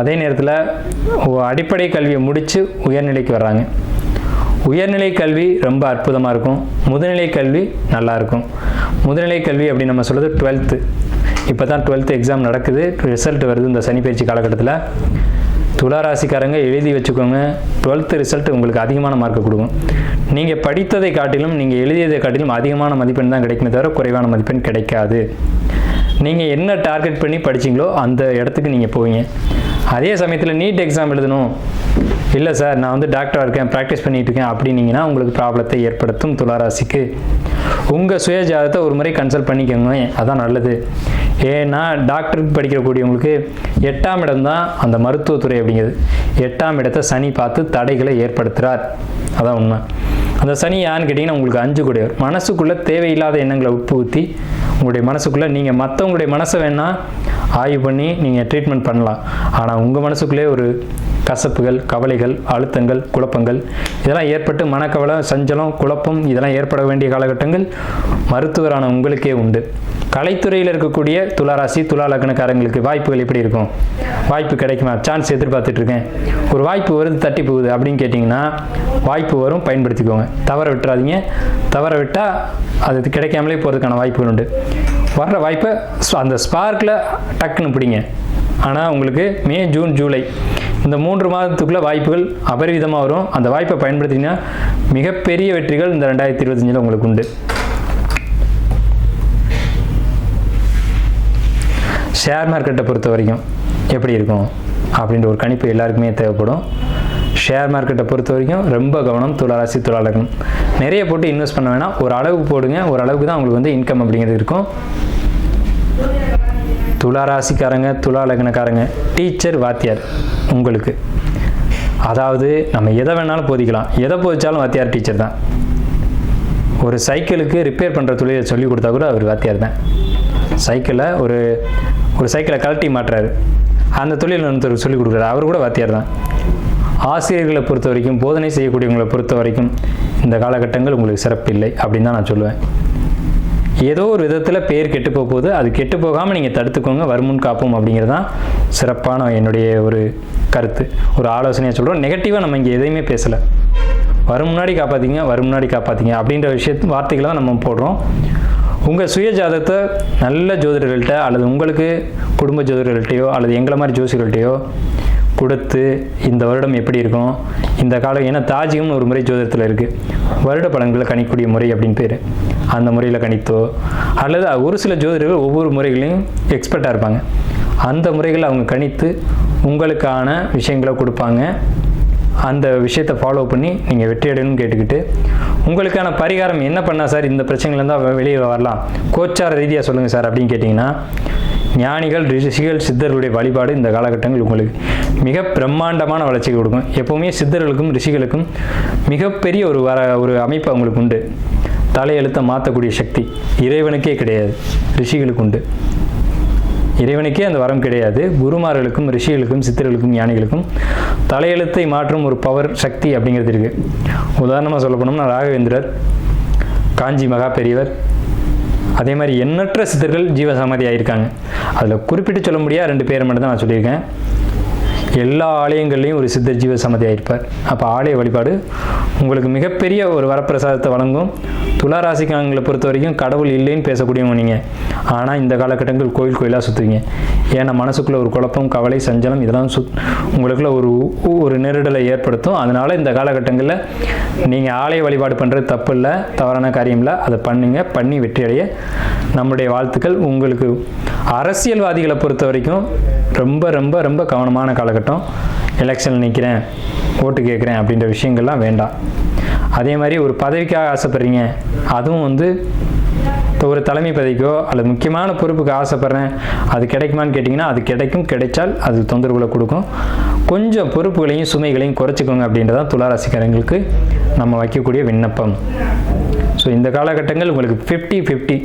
அதே நேரத்தில் அடிப்படை கல்வியை முடித்து உயர்நிலைக்கு வர்றாங்க. உயர்நிலை கல்வி ரொம்ப அற்புதமாக இருக்கும். முதுநிலை கல்வி நல்லாயிருக்கும். முதுநிலை கல்வி அப்படின்னு நம்ம சொல்கிறது 12th. இப்போ தான் 12th எக்ஸாம் நடக்குது, ரிசல்ட் வருது இந்த சனி பயிற்சி காலகட்டத்தில். துளாராசிக்காரங்க எழுதி வச்சுக்கோங்க, 12th ரிசல்ட் உங்களுக்கு அதிகமான மார்க்கை கொடுக்கும். நீங்கள் படித்ததை காட்டிலும் நீங்கள் எழுதியதை காட்டிலும் அதிகமான மதிப்பெண் தான் கிடைக்குமே தவிர குறைவான மதிப்பெண் கிடைக்காது. நீங்கள் என்ன டார்கெட் பண்ணி படிச்சிங்களோ அந்த இடத்துக்கு நீங்கள் போவீங்க. அதே சமயத்தில் நீட் எக்ஸாம் எழுதணும், இல்லை சார் நான் வந்து டாக்டராக இருக்கேன், ப்ராக்டிஸ் பண்ணிகிட்டு இருக்கேன் அப்படின்னீங்கன்னா உங்களுக்கு ப்ராப்ளத்தை ஏற்படுத்தும். துளாராசிக்கு உங்கள் சுயஜாதத்தை ஒரு முறை கன்சல்ட் பண்ணிக்கோங்க, அதான் நல்லது. ஏன்னா டாக்டருக்கு படிக்கக்கூடியவங்களுக்கு 8ஆம் இடம் தான் அந்த மருத்துவத்துறை அப்படிங்கிறது. 8ஆம் இடத்தை சனி பார்த்து தடைகளை ஏற்படுத்துகிறார், அதான் உண்மை. அந்த சனி யான்னு கேட்டிங்கன்னா உங்களுக்கு 5 கூடியவர். மனசுக்குள்ளே தேவையில்லாத எண்ணங்களை உட்புகுத்தி உங்களுடைய மனசுக்குள்ளே நீங்கள் மற்றவங்களுடைய மனசை வேணால் ஆய்வு பண்ணி நீங்கள் ட்ரீட்மெண்ட் பண்ணலாம். ஆனால் உங்கள் மனசுக்குள்ளே ஒரு கசப்புகள், கவலைகள், அழுத்தங்கள், குழப்பங்கள் இதெல்லாம் ஏற்பட்டு மனக்கவலை, சஞ்சலம், குழப்பம் இதெல்லாம் ஏற்பட வேண்டிய காலகட்டங்கள் மருத்துவரான உங்களுக்கே உண்டு. கலைத்துறையில் இருக்கக்கூடிய துளாராசி துலா லக்னக்காரங்களுக்கு வாய்ப்புகள் எப்படி இருக்கும்? வாய்ப்பு கிடைக்குமா? சான்ஸ் எதிர்பார்த்துட்டு இருக்கேன், ஒரு வாய்ப்பு வருது தட்டி போகுது அப்படின்னு கேட்டிங்கன்னா வாய்ப்பு வரும், பயன்படுத்திக்கோங்க. தவற விட்டுறாதீங்க. தவற விட்டால் அது கிடைக்காமலே போகிறதுக்கான வாய்ப்புகள் உண்டு. வர்ற வாய்ப்பை அந்த ஸ்பார்க்கில் டக்குன்னு பிடிங்க. ஆனால் உங்களுக்கு மே, ஜூன், ஜூலை இந்த 3 மாதத்துக்குள்ளே வாய்ப்புகள் அபரிவிதமாக வரும். அந்த வாய்ப்பை பயன்படுத்திங்கன்னா மிகப்பெரிய வெற்றிகள் இந்த 2025 உங்களுக்கு உண்டு. ஷேர் மார்க்கெட்டை பொறுத்த வரைக்கும் எப்படி இருக்கும் அப்படின்ற ஒரு கணிப்பு எல்லாருக்குமே தேவைப்படும். ஷேர் மார்க்கெட்டை பொறுத்த வரைக்கும் ரொம்ப கவனம். துளாராசி துலா லக்னம் நிறைய போட்டு இன்வெஸ்ட் பண்ண வேணாம், ஒரு அளவுக்கு போடுங்க. ஒரு அளவுக்கு தான் உங்களுக்கு வந்து இன்கம் அப்படிங்கிறது இருக்கும். துளாராசிக்காரங்க துலா லக்னக்காரங்க டீச்சர் வாத்தியார் உங்களுக்கு, அதாவது நம்ம எதை வேணாலும் போதிக்கலாம், எதை போதிச்சாலும் வாத்தியார் டீச்சர் தான். ஒரு சைக்கிளுக்கு ரிப்பேர் பண்ணுற தொழிலை சொல்லி கொடுத்தா கூட அவர் வாத்தியார் தான். சைக்கிளை ஒரு சைக்கிளை கழட்டி மாட்டுறாரு, அந்த தொழில் ஒருத்தர் சொல்லிக் கொடுக்குறாரு, அவர் கூட வாத்தியார் தான். ஆசிரியர்களை பொறுத்த வரைக்கும், போதனை செய்யக்கூடியவங்களை பொறுத்த வரைக்கும் இந்த காலகட்டங்கள் உங்களுக்கு சிறப்பு இல்லை அப்படின்னு தான் நான் சொல்லுவேன். ஏதோ ஒரு விதத்தில் பேர் கெட்டு போகுது, அது கெட்டு போகாமல் நீங்கள் தடுத்துக்கோங்க. வருமுன் காப்போம் அப்படிங்கிறது தான் சிறப்பான என்னுடைய ஒரு கருத்து, ஒரு ஆலோசனையாக சொல்கிறோம். நெகட்டிவாக நம்ம இங்கே எதையுமே பேசலை. வரும் முன்னாடி காப்பாற்றிங்க, வரும் முன்னாடி காப்பாற்றிங்க அப்படின்ற வார்த்தைகளை தான் நம்ம போடுறோம். உங்கள் சுய ஜாதகத்தை நல்ல ஜோதிடர்கள்ட்ட அல்லது உங்களுக்கு குடும்ப ஜோதிடர்கள்ட்டையோ அல்லது எங்களை மாதிரி ஜோசிகர்கள்ட்டையோ கொடுத்து இந்த வருடம் எப்படி இருக்கும் இந்த காலம், ஏன்னா தாஜிகம்னு ஒரு முறை ஜோதிடத்தில் இருக்குது, வருட பலன்களை கணிக்கக்கூடிய முறை அப்படின்னு பேர். அந்த முறையில் கணித்தோ அல்லது ஒரு சில ஜோதிடர்கள் ஒவ்வொரு முறைகளையும் எக்ஸ்பர்ட்டாக இருப்பாங்க, அந்த முறைகளை அவங்க கணித்து உங்களுக்கான விஷயங்களை கொடுப்பாங்க. அந்த விஷயத்தை ஃபாலோ பண்ணி நீங்கள் வெற்றி அடையணும்னு கேட்டுக்கிட்டு, உங்களுக்கான பரிகாரம் என்ன பண்ணால் சார் இந்த பிரச்சனைலேருந்து வெளியே வரலாம், கோச்சார ரீதியாக சொல்லுங்கள் சார் அப்படின்னு கேட்டிங்கன்னா, ஞானிகள், ரிஷிகள், சித்தர்களுடைய வழிபாடு இந்த காலகட்டங்கள் உங்களுக்கு மிக பிரம்மாண்டமான வளர்ச்சியை கொடுக்கும். எப்போவுமே சித்தர்களுக்கும் ரிஷிகளுக்கும் மிகப்பெரிய ஒரு அமைப்பு அவங்களுக்கு உண்டு. தலையெழுத்தை மாற்றக்கூடிய சக்தி இறைவனுக்கே கிடையாது, ரிஷிகளுக்கு உண்டு. இறைவனுக்கே அந்த வரம் கிடையாது. குருமார்களுக்கும் ரிஷிகளுக்கும் சித்தர்களுக்கும் ஞானிகளுக்கும் தலையெழுத்தை மாற்றும் ஒரு பவர் சக்தி அப்படிங்கிறது இருக்குது. உதாரணமாக சொல்ல போனோம்னா ராகவேந்திரர், காஞ்சி மகா பெரியவர், அதே மாதிரி எண்ணற்ற சித்தர்கள் ஜீவசமாதி ஆகியிருக்காங்க. அதில் குறிப்பிட்டு சொல்ல முடியாது 2 பேரை மட்டும் தான் நான் சொல்லியிருக்கேன். எல்லா ஆலயங்கள்லேயும் ஒரு சித்தர் ஜீவ சமாதி ஆகியிருப்பார். அப்போ ஆலய வழிபாடு உங்களுக்கு மிகப்பெரிய ஒரு வரப்பிரசாதத்தை வழங்கும். துளாராசிக்காரங்களை பொறுத்த வரைக்கும் கடவுள் இல்லைன்னு பேசக்கூடியவங்க நீங்கள், ஆனால் இந்த காலகட்டங்கள் கோயில் கோயிலாக சுற்றுவீங்க. ஏன்னா மனசுக்குள்ளே ஒரு குழப்பம், கவலை, சஞ்சலம் இதெல்லாம் உங்களுக்குள்ள ஒரு நெருடலை ஏற்படுத்தும். அதனால் இந்த காலகட்டங்களில் நீங்கள் ஆலய வழிபாடு பண்ணுறது தப்பு இல்லை, தவறான காரியம் இல்லை, அதை பண்ணுங்க. பண்ணி வெற்றி அடைய நம்முடைய வாழ்த்துக்கள். உங்களுக்கு அரசியல்வாதிகளை பொறுத்த வரைக்கும் ரொம்ப ரொம்ப ரொம்ப கவனமான காலகட்டம். எலெக்ஷனில் நிற்கிறேன், ஓட்டு கேட்குறேன் அப்படின்ற விஷயங்கள்லாம் வேண்டாம். அதே மாதிரி ஒரு பதவிக்காக ஆசைப்படுறீங்க, அதுவும் ஒரு தலைமை பதவிக்கோ அல்லது முக்கியமான பொறுப்புக்கு ஆசைப்படுறேன், அது கிடைக்குமான்னு கேட்டிங்கன்னா அது கிடைக்கும். கிடைச்சால் அது தொந்தரவுகளை கொடுக்கும். கொஞ்சம் பொறுப்புகளையும் சுமைகளையும் குறைச்சிக்கோங்க அப்படின்றதான் துளாராசிக்காரங்களுக்கு நம்ம வைக்கக்கூடிய விண்ணப்பம். ஸோ இந்த காலகட்டங்கள் உங்களுக்கு 50-50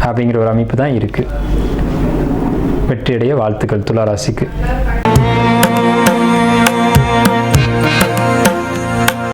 அப்படிங்கிற ஒரு அமைப்பு தான் இருக்குது. வெற்றியடைய வாழ்த்துக்கள் துளாராசிக்கு.